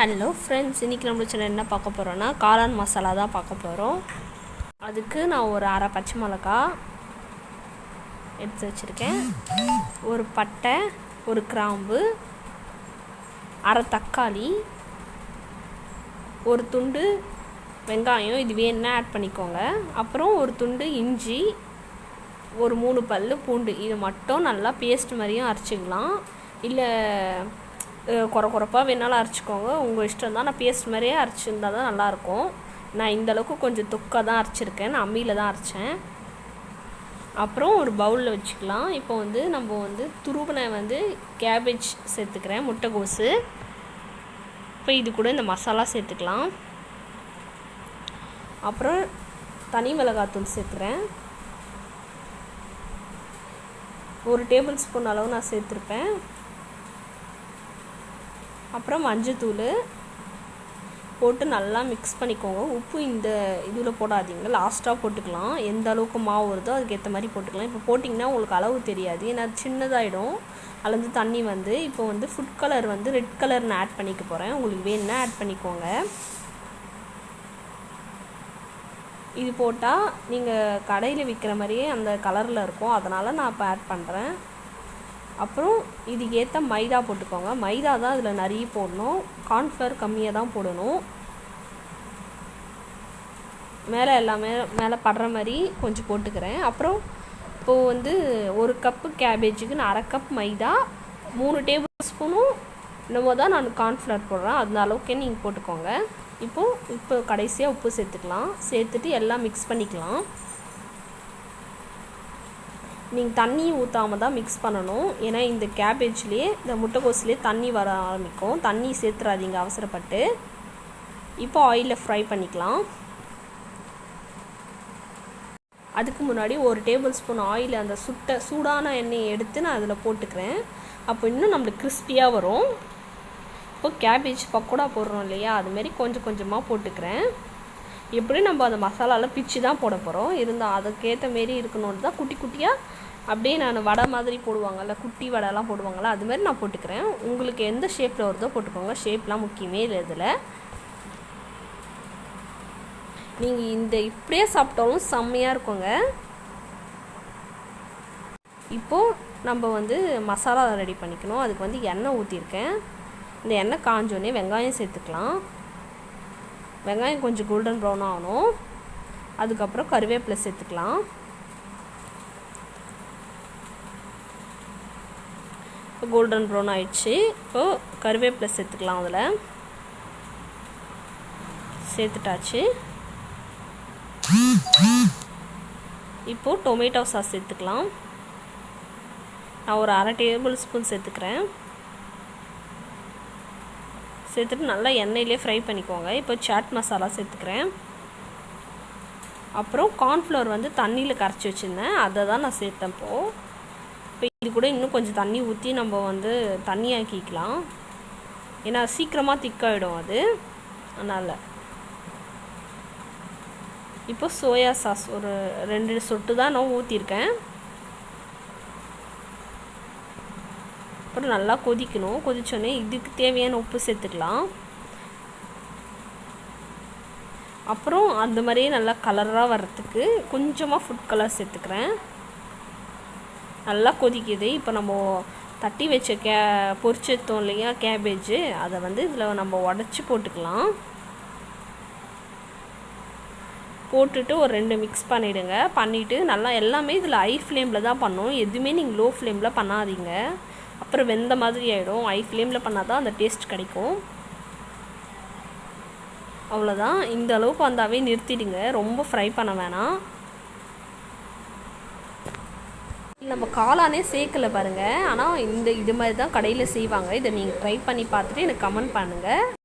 Hello friends, இன்றைக்கி நம்ம channel என்ன பார்க்க போகிறோன்னா காளான் மசாலா தான் பார்க்க போகிறோம். அதுக்கு நான் ஒரு அரை பச்சை மிளகா எடுத்து வச்சுருக்கேன், ஒரு பட்டை, ஒரு கிராம்பு, அரை தக்காளி, ஒரு துண்டு வெங்காயம், இது வேணுன்னா ஆட் பண்ணிக்கோங்க. அப்புறம் ஒரு துண்டு இஞ்சி, ஒரு 3 பல் பூண்டு. இது மட்டும் நல்லா பேஸ்ட் மாதிரியும் அரைச்சிக்கலாம், இல்லை குறப்பாக வேணாலும் அரைச்சிக்கோங்க, உங்கள் இஷ்டம் தான். நான் பேஸ்ட் மாதிரியே அரைச்சிருந்தால் தான் நல்லாயிருக்கும். நான் இந்தளவுக்கு கொஞ்சம் தொக்காக தான் அரைச்சிருக்கேன், நான் அம்மியில் தான் அரைச்சேன். அப்புறம் ஒரு பவுலில் வச்சுக்கலாம். இப்போ நம்ம துருவின கேபேஜ் சேர்த்துக்கிறேன், முட்டைகோஸு. இப்போ இது கூட இந்த மசாலா சேர்த்துக்கலாம். அப்புறம் தனி மிளகாத்தூள் சேர்த்துக்கிறேன், 1 டேபிள் ஸ்பூன் அளவு நான் சேர்த்துருப்பேன். அப்புறம் மஞ்சத்தூள் போட்டு நல்லா மிக்ஸ் பண்ணிக்கோங்க. உப்பு இந்த இதில் போடாதீங்க, லாஸ்ட்டாக போட்டுக்கலாம். எந்த அளவுக்கு மாவு வருதோ அதுக்கேற்ற மாதிரி போட்டுக்கலாம். இப்போ போட்டிங்கன்னா உங்களுக்கு அளவு தெரியாது, ஏன்னா அது சின்னதாகிடும். அதுலேருந்து தண்ணி இப்போ ஃபுட் கலர் ரெட் கலர் நான் ஆட் பண்ணிக்க போகிறேன். உங்களுக்கு வேணுன்னா ஆட் பண்ணிக்கோங்க. இது போட்டால் நீங்கள் கடையில் விற்கிற மாதிரியே அந்த கலரில் இருக்கும், அதனால் நான் இப்போ ஆட் பண்ணுறேன். அப்புறம் இதுக்கு ஏற்ற மைதா போட்டுக்கோங்க. மைதா தான் இதில் நிறைய போடணும், கார்ன்ஃப்ளவர் கம்மியாக தான் போடணும். மேலே படுற மாதிரி கொஞ்சம் போட்டுக்கிறேன். அப்புறம் இப்போது 1 கப்பு கேபேஜுக்கு நான் 1/2 கப் மைதா, 3 டேபிள் ஸ்பூனும் என்னமோ தான் நான் கார்ன்ஃப்ளவர் போடுறேன், அந்த அளவுக்கே நீங்கள் போட்டுக்கோங்க. இப்போ கடைசியாக உப்பு சேர்த்துக்கலாம். சேர்த்துட்டு எல்லாம் மிக்ஸ் பண்ணிக்கலாம். நீங்கள் தண்ணி ஊற்றாமல் தான் மிக்ஸ் பண்ணணும், ஏன்னா இந்த கேபேஜ்லேயே இந்த முட்டைகோஸ்லேயே தண்ணி வர ஆரம்பிக்கும். தண்ணி சேர்த்துறாதீங்க அவசரப்பட்டு. இப்போ ஆயிலில் ஃப்ரை பண்ணிக்கலாம். அதுக்கு முன்னாடி 1 டேபிள் ஸ்பூன் ஆயில், அந்த சூடான எண்ணெயை எடுத்து நான் அதில் போட்டுக்கிறேன். அப்போ இன்னும் நம்மளுக்கு கிறிஸ்பியாக வரும். இப்போ கேபேஜ் பக்கோடா போடுறோம் இல்லையா, அதுமாரி கொஞ்சம் கொஞ்சமாக போட்டுக்கிறேன். எப்படி நம்ம அந்த மசாலாவில் பிச்சு தான் போட போகிறோம், இருந்தால் அதுக்கேற்ற மாரி இருக்கணும்னு தான் குட்டி குட்டியாக அப்படியே நான் வடை மாதிரி போடுவாங்கள்ல, குட்டி வடைலாம் போடுவாங்கள்ல, அதுமாதிரி நான் போட்டுக்கிறேன். உங்களுக்கு எந்த ஷேப்பில் வருதோ போட்டுக்கோங்க, ஷேப்லாம் முக்கியமே இல்லை இதில். நீங்கள் இப்படியே சாப்பிட்டாலும் செம்மையாக இருக்குங்க. இப்போது நம்ம மசாலா ரெடி பண்ணிக்கணும். அதுக்கு எண்ணெய் ஊற்றிருக்கேன். இந்த எண்ணெய் காஞ்சோடனே வெங்காயம் சேர்த்துக்கலாம். வெங்காயம் கொஞ்சம் கோல்டன் ப்ரௌன் ஆகணும். அதுக்கப்புறம் கருவேப்பிலை சேர்த்துக்கலாம். இப்போ கோல்டன் ப்ரௌன் ஆயிடுச்சு. இப்போது கருவேப்பிலை சேர்த்துக்கலாம். அதில் சேர்த்துட்டாச்சு. இப்போது டொமேட்டோ சாஸ் சேர்த்துக்கலாம். நான் ஒரு 1/2 டேபிள் ஸ்பூன் சேர்த்துக்கிறேன். சேர்த்துட்டு நல்லா எண்ணெயிலே ஃப்ரை பண்ணிக்கோங்க. இப்போ சாட் மசாலா சேர்த்துக்கிறேன். அப்புறம் கார்ன்ஃப்ளவர் தண்ணியில் கரைச்சி வச்சுருந்தேன், அதை தான் நான் சேர்த்தேன். இப்போ இது கூட இன்னும் கொஞ்சம் தண்ணி ஊற்றி நம்ம தண்ணியாக்கிக்கலாம், ஏன்னா சீக்கிரமாக திக்காகிடும் அது, அதனால். இப்போ சோயா சாஸ் ஒரு 2 சொட்டு தான் நான் ஊற்றிருக்கேன். அப்புறம் நல்லா கொதிக்கணும். கொதிச்சோடனே இதுக்கு தேவையான உப்பு சேர்த்துக்கலாம். அப்புறம் அந்த மாதிரியே நல்லா கலராக வர்றதுக்கு கொஞ்சமாக ஃபுட் கலர் சேர்த்துக்கிறேன். நல்லா கொதிக்குது. இப்போ நம்ம தட்டி வச்ச பொரிச்சு எடுத்தோம் இல்லையா கேபேஜு, அதை இதில் நம்ம உடச்சி போட்டுக்கலாம். போட்டுட்டு ஒரு 2 மிக்ஸ் பண்ணிவிடுங்க. பண்ணிவிட்டு நல்லா எல்லாமே இதில் ஹை ஃப்ளேமில் தான் பண்ணணும், எதுவுமே நீங்கள் லோ ஃப்ளேமில் பண்ணாதீங்க, அப்புறம் வெந்த மாதிரி ஆகிடும். ஹை ஃப்ளேமில் பண்ணால் தான் அந்த டேஸ்ட் கிடைக்கும். அவ்வளோதான், இந்த அளவுக்கு வந்தாவே நிறுத்திடுங்க, ரொம்ப ஃப்ரை பண்ண வேணாம். நம்ம காளானே சேர்க்கலை பாருங்கள், ஆனால் இது மாதிரி தான் கடையில் செய்வாங்க. இதை நீங்கள் ட்ரை பண்ணி பார்த்துட்டு எனக்கு கமெண்ட் பண்ணுங்கள்.